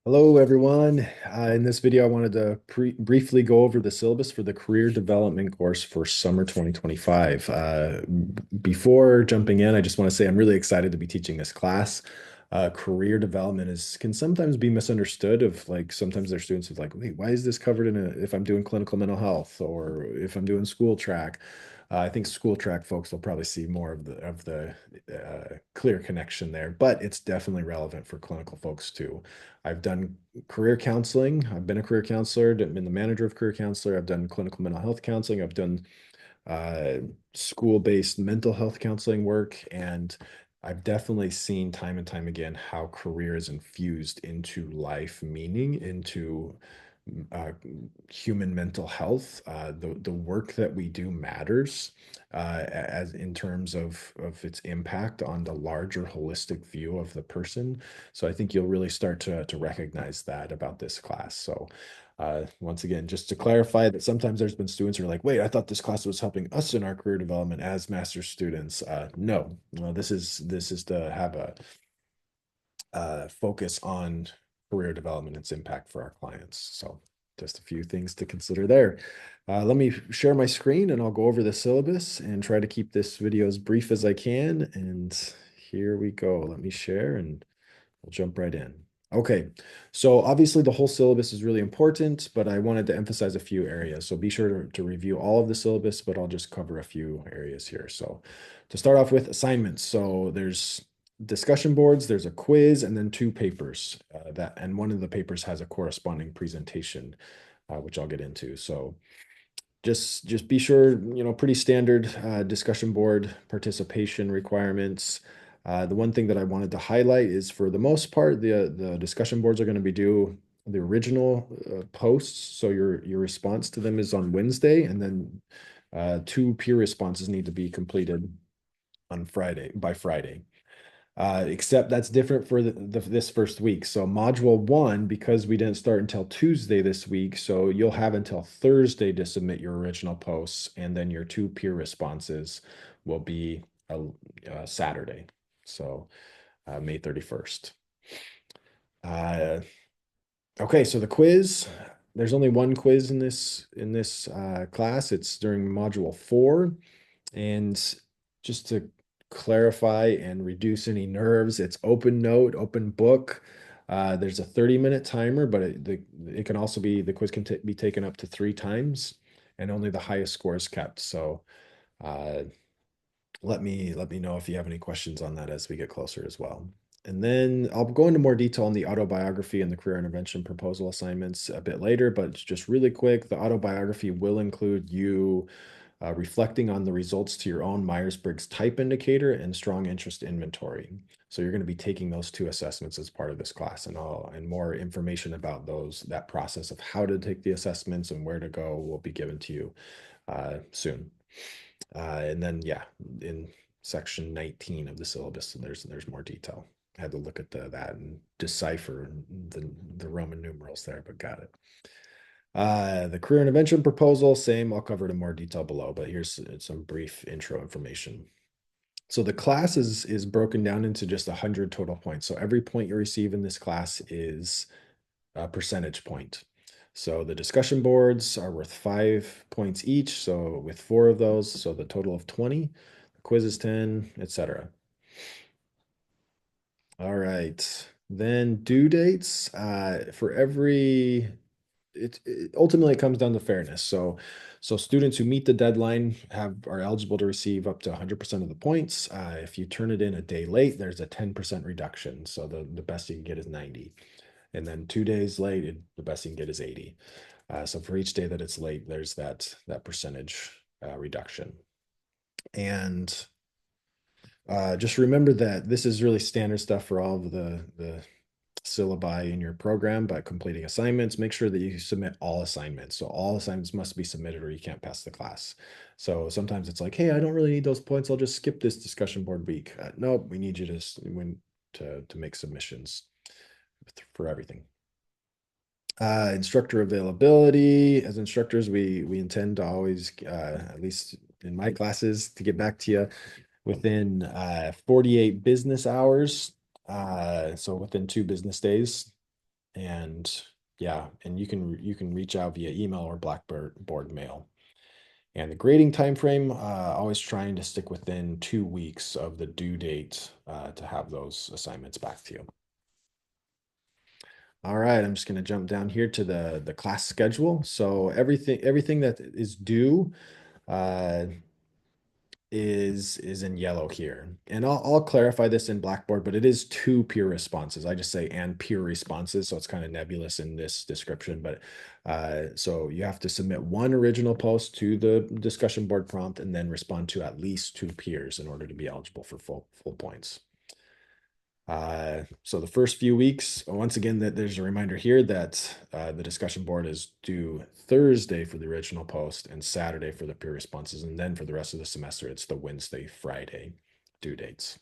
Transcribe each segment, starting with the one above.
Hello, everyone. In this video, I wanted to briefly go over the syllabus for the career development course for summer 2025. Before jumping in, I just want to say I'm really excited to be teaching this class. Career development can sometimes be misunderstood of like sometimes their students is like, wait, why is this covered if I'm doing clinical mental health or if I'm doing school track? I think school track folks will probably see more of the clear connection there, but it's definitely relevant for clinical folks too. I've done career counseling. I've been a career counselor, been the manager of career counselor. I've done clinical mental health counseling. I've done uh, school-based mental health counseling work, and I've definitely seen time and time again how career is infused into life meaning, into uh, human mental health. The work that we do matters as in terms of its impact on the larger holistic view of the person. So I think you'll really start to recognize that about this class. So once again, just to clarify that sometimes there's been students who are like, wait, I thought this class was helping us in our career development as master's students. No, this is to have a focus on career development and its impact for our clients. So just a few things to consider there. Let me share my screen and I'll go over the syllabus and try to keep this video as brief as I can. And here we go. Let me share and we'll jump right in. Okay, so obviously the whole syllabus is really important, but I wanted to emphasize a few areas. So be sure to review all of the syllabus, but I'll just cover a few areas here. So to start off with assignments. So there's discussion boards, there's a quiz, and then two papers and one of the papers has a corresponding presentation, which I'll get into. So just be sure, pretty standard discussion board participation requirements. The one thing that I wanted to highlight is for the most part, the discussion boards are going to be due the original posts. So your response to them is on Wednesday, and then two peer responses need to be completed on Friday by Friday. Except that's different for this first week. So module one, because we didn't start until Tuesday this week, so you'll have until Thursday to submit your original posts, and then your two peer responses will be Saturday. So May 31st. Uh, okay, so the quiz, there's only one quiz in this class. It's during module four. And just to clarify and reduce any nerves, it's open note, open book. There's a 30-minute timer, but it can also be the quiz can be taken up to 3 times, and only the highest score is kept. So uh, let me know if you have any questions on that as we get closer as well. And then I'll go into more detail on the autobiography and the career intervention proposal assignments a bit later, but just really quick, the autobiography will include you reflecting on the results to your own Myers-Briggs type indicator and strong interest inventory. So you're going to be taking those two assessments as part of this class, and more information about that process of how to take the assessments and where to go will be given to you soon. And then yeah, in section 19 of the syllabus, there's more detail. I had to look at that and decipher the Roman numerals there, but got it. The career intervention proposal, same. I'll cover it in more detail below, but here's some brief intro information. So the class is broken down into just 100 total points. So every point you receive in this class is a percentage point. So the discussion boards are worth 5 points each. So with four of those, so the total of 20, the quiz is 10, etc. All right. Then due dates for every it ultimately comes down to fairness. So students who meet the deadline are eligible to receive up to 100% of the points. If you turn it in a day late, there's a 10% reduction. So the best you can get is 90. And then 2 days late, the best you can get is 80. So for each day that it's late, there's that percentage reduction. And just remember that this is really standard stuff for all of the syllabi in your program by completing assignments. Make sure that you submit all assignments. So all assignments must be submitted or you can't pass the class. So sometimes it's like, hey, I don't really need those points. I'll just skip this discussion board week. Nope, we need you to make submissions for everything. Instructor availability. As instructors, we intend to always, at least in my classes, to get back to you within 48 business hours. So within 2 business days. And yeah, and you can reach out via email or Blackboard board mail. And the grading time frame, always trying to stick within 2 weeks of the due date to have those assignments back to you. All right, I'm just going to jump down here to the class schedule. So everything that is due uh, is in yellow here. And I'll clarify this in Blackboard, but it is two peer responses. I just say and peer responses, so it's kind of nebulous in this description. But so you have to submit one original post to the discussion board prompt and then respond to at least two peers in order to be eligible for full points. So the first few weeks, once again, that there's a reminder here that the discussion board is due Thursday for the original post and Saturday for the peer responses. And then for the rest of the semester, it's the Wednesday, Friday due dates.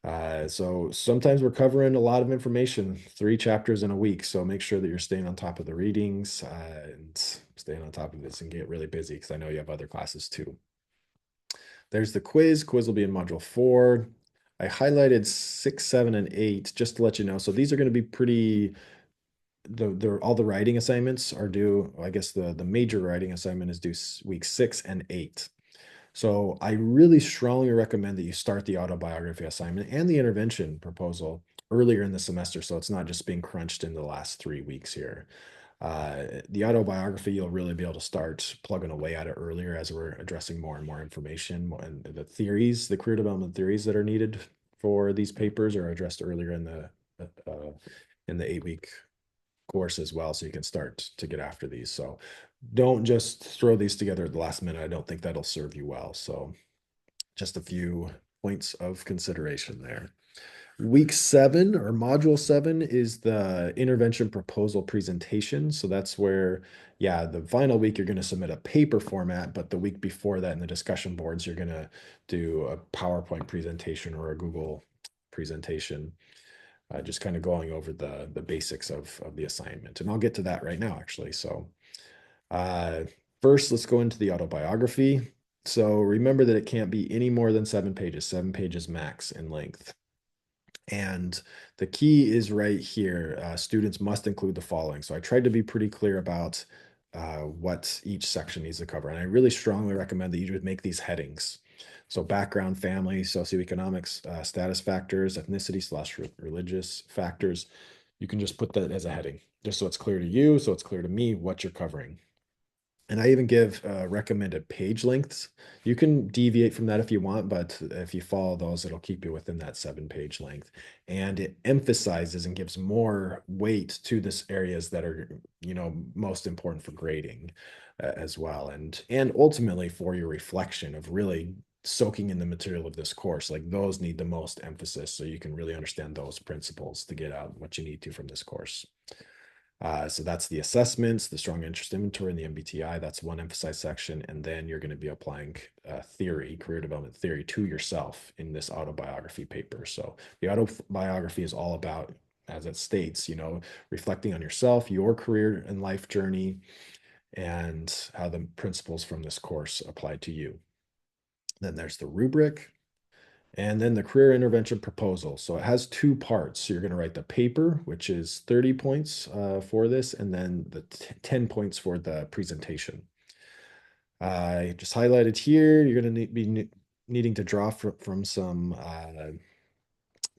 So sometimes we're covering a lot of information, 3 chapters in a week. So make sure that you're staying on top of the readings and staying on top of this and get really busy because I know you have other classes too. There's the quiz. Quiz will be in module 4. I highlighted 6, 7, and 8 just to let you know. So these are going to be pretty. All the writing assignments are due. I guess the major writing assignment is due week 6 and 8. So I really strongly recommend that you start the autobiography assignment and the intervention proposal earlier in the semester, so it's not just being crunched in the last 3 weeks here. The autobiography, you'll really be able to start plugging away at it earlier as we're addressing more and more information and the theories, the career development theories that are needed for these papers are addressed earlier in the 8-week course as well. So you can start to get after these. So don't just throw these together at the last minute. I don't think that'll serve you well. So just a few points of consideration there. Week 7 or module 7 is the intervention proposal presentation. So that's where, yeah, the final week you're going to submit a paper format, but the week before that in the discussion boards, you're going to do a PowerPoint presentation or a Google presentation, just kind of going over the basics of the assignment. And I'll get to that right now, actually. So uh, first, let's go into the autobiography. So remember that it can't be any more than 7 pages max in length. And the key is right here. Students must include the following. So I tried to be pretty clear about what each section needs to cover. And I really strongly recommend that you would make these headings. So background, family, socioeconomics, status factors, ethnicity/religious factors. You can just put that as a heading, just so it's clear to you, so it's clear to me what you're covering. And I even give recommended page lengths. You can deviate from that if you want, but if you follow those, it'll keep you within that 7-page length. And it emphasizes and gives more weight to this areas that are, most important for grading as well. And ultimately for your reflection of really soaking in the material of this course, like those need the most emphasis so you can really understand those principles to get out what you need to from this course. So that's the assessments, the strong interest inventory, and the MBTI. That's one emphasized section. And then you're going to be applying theory, career development theory to yourself in this autobiography paper. So the autobiography is all about, as it states, reflecting on yourself, your career and life journey, and how the principles from this course apply to you. Then there's the rubric. And then the career intervention proposal. So it has 2 parts. So you're going to write the paper, which is 30 points for this, and then the 10 points for the presentation. I just highlighted here, you're going to be needing to draw from some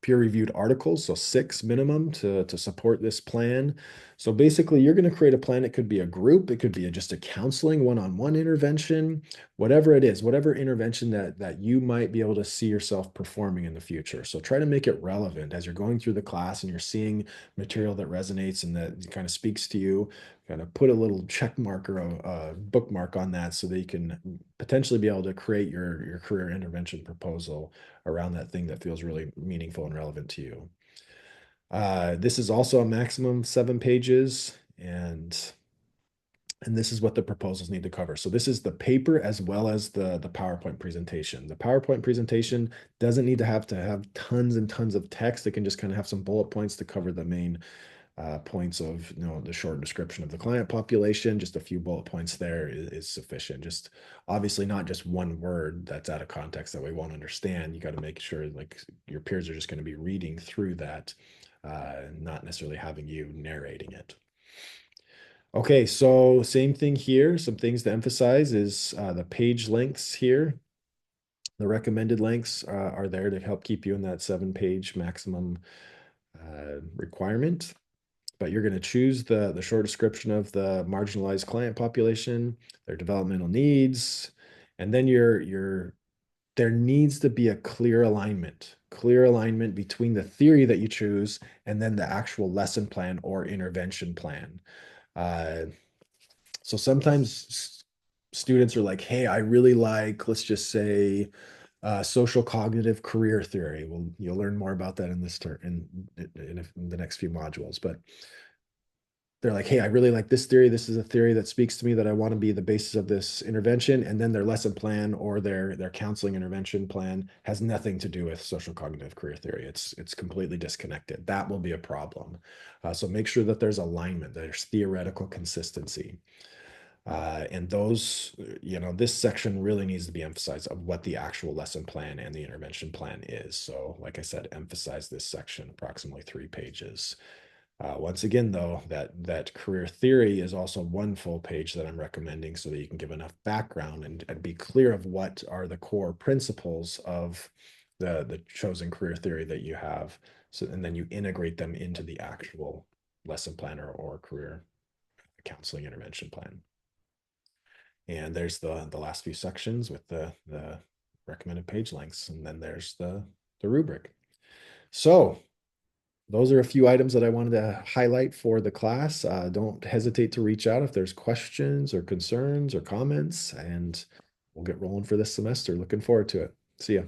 peer-reviewed articles, so 6 minimum to support this plan. So basically, you're going to create a plan. It could be a group, it could be just a counseling one-on-one intervention, whatever it is, whatever intervention that you might be able to see yourself performing in the future. So try to make it relevant as you're going through the class and you're seeing material that resonates and that kind of speaks to you. Kind of put a little check mark or a bookmark on that so that you can potentially be able to create your career intervention proposal around that thing that feels really meaningful and relevant to you. This is also a maximum 7 pages, and this is what the proposals need to cover. So this is the paper as well as the PowerPoint presentation. The PowerPoint presentation doesn't need to have tons and tons of text. It can just kind of have some bullet points to cover the main points of the short description of the client population. Just a few bullet points there is sufficient. Just obviously not just one word that's out of context that we won't understand. You got to make sure like your peers are just going to be reading through that not necessarily having you narrating it. Okay, so same thing here. Some things to emphasize is the page lengths here. The recommended lengths are there to help keep you in that 7-page maximum requirement. But you're going to choose the short description of the marginalized client population, their developmental needs, and then there needs to be a clear alignment between the theory that you choose and then the actual lesson plan or intervention plan. Uh, so sometimes students are like, hey, I really like, let's just say, social cognitive career theory. Well, you'll learn more about that in this turn in the next few modules. But they're like, hey, I really like this theory. This is a theory that speaks to me that I want to be the basis of this intervention. And then their lesson plan or their counseling intervention plan has nothing to do with social cognitive career theory. It's completely disconnected. That will be a problem. So make sure that there's alignment, there's theoretical consistency. And those, this section really needs to be emphasized of what the actual lesson plan and the intervention plan is. So like I said, emphasize this section, approximately 3 pages. Once again, though, that career theory is also 1 full page that I'm recommending so that you can give enough background and be clear of what are the core principles of the chosen career theory that you have. So, and then you integrate them into the actual lesson plan or career counseling intervention plan. And there's the last few sections with the recommended page lengths, and then there's the rubric. So those are a few items that I wanted to highlight for the class. Don't hesitate to reach out if there's questions or concerns or comments, and we'll get rolling for this semester. Looking forward to it. See ya.